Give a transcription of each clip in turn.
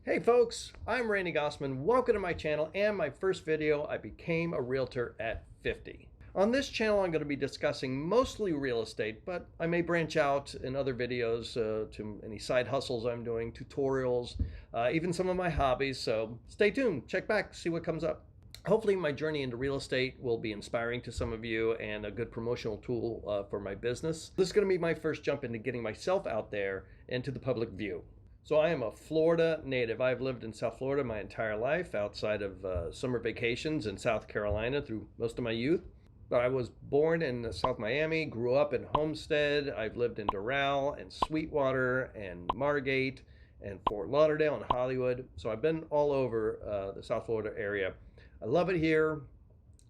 Hey folks, I'm Randy Gossman. Welcome to my channel and my first video. I became a realtor at 50. On this channel, I'm going to be discussing mostly real estate, but I may branch out in other videos to any side hustles I'm doing, tutorials, even some of my hobbies. So stay tuned, check back, see what comes up. Hopefully my journey into real estate will be inspiring to some of you and a good promotional tool for my business. This is going to be my first jump into getting myself out there into the public view. So I am a Florida native. I've lived in South Florida my entire life, outside of summer vacations in South Carolina through most of my youth. But I was born in South Miami, grew up in Homestead. I've lived in Doral and Sweetwater and Margate and Fort Lauderdale and Hollywood. So I've been all over the South Florida area. I love it here.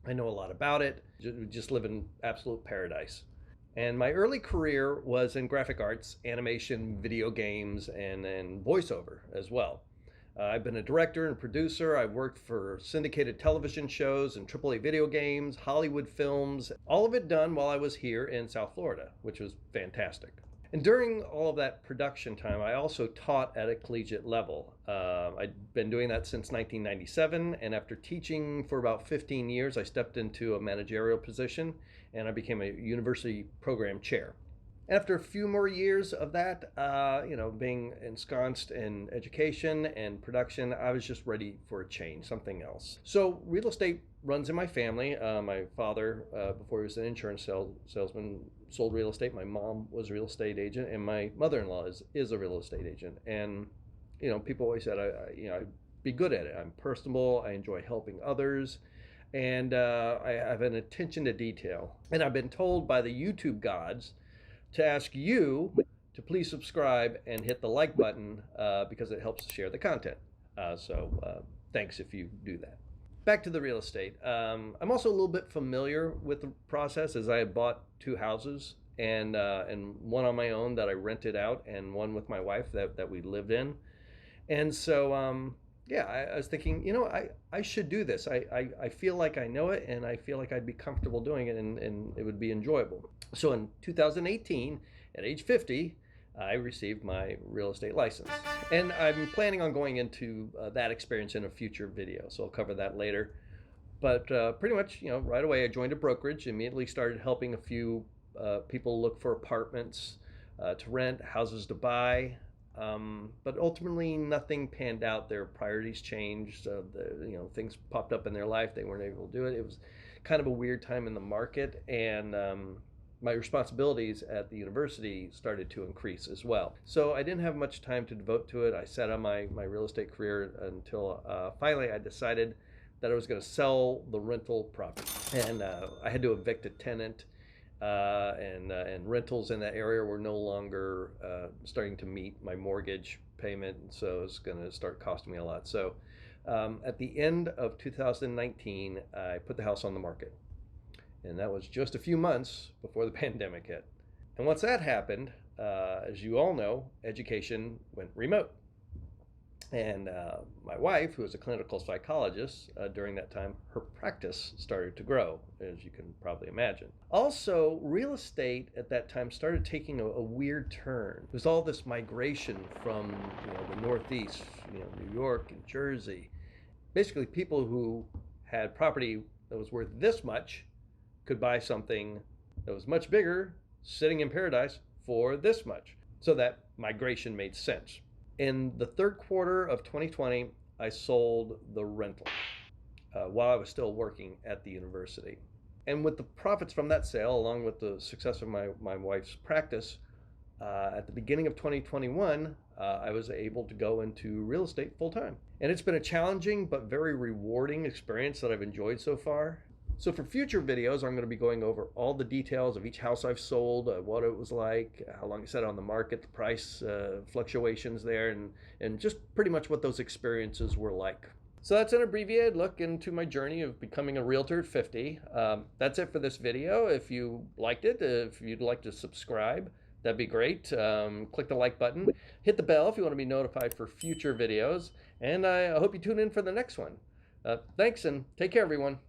I know a lot about it. Just live in absolute paradise. And my early career was in graphic arts, animation, video games, and voiceover as well. I've been a director and producer. I've worked for syndicated television shows and AAA video games, Hollywood films, all of it done while I was here in South Florida, which was fantastic. And during all of that production time, I also taught at a collegiate level. I'd been doing that since 1997, and after teaching for about 15 years, I stepped into a managerial position, and I became a university program chair. After a few more years of that, being ensconced in education and production, I was just ready for a change, something else. So real estate runs in my family. My father, before he was an insurance salesman, sold real estate. My mom was a real estate agent, and my mother-in-law is a real estate agent. And, people always said, I'd be good at it. I'm personable. I enjoy helping others. And I have an attention to detail. And I've been told by the YouTube gods to ask you to please subscribe and hit the like button because it helps share the content. So thanks if you do that. Back to the real estate. I'm also a little bit familiar with the process, as I had bought two houses and one on my own that I rented out and one with my wife that we lived in. And so, I was thinking, I should do this. I feel like I know it, and I feel like I'd be comfortable doing it, and it would be enjoyable. So in 2018, at age 50, I received my real estate license. And I'm planning on going into that experience in a future video, so I'll cover that later. But pretty much, right away I joined a brokerage, immediately started helping a few people look for apartments to rent, houses to buy. But ultimately nothing panned out. Their priorities changed. Things popped up in their life. They weren't able to do it. It was kind of a weird time in the market, and my responsibilities at the university started to increase as well. So I didn't have much time to devote to it. I sat on my real estate career until finally I decided that I was going to sell the rental property. And I had to evict a tenant. And rentals in that area were no longer starting to meet my mortgage payment, so it's going to start costing me a lot. So at the end of 2019, I put the house on the market, and that was just a few months before the pandemic hit. And once that happened, as you all know, education went remote. And my wife, who was a clinical psychologist during that time, her practice started to grow, as you can probably imagine. Also, real estate at that time started taking a weird turn. There was all this migration from the Northeast, New York and Jersey. Basically, people who had property that was worth this much could buy something that was much bigger, sitting in paradise, for this much. So that migration made sense. In the third quarter of 2020, I sold the rental while I was still working at the university. And with the profits from that sale, along with the success of my wife's practice, at the beginning of 2021, I was able to go into real estate full time. And it's been a challenging but very rewarding experience that I've enjoyed so far. So for future videos, I'm going to be going over all the details of each house I've sold, what it was like, how long I sat on the market, the price fluctuations there, and just pretty much what those experiences were like. So that's an abbreviated look into my journey of becoming a realtor at 50. That's it for this video. If you liked it, if you'd like to subscribe, that'd be great. Click the like button. Hit the bell if you want to be notified for future videos. And I hope you tune in for the next one. Thanks, and take care, everyone.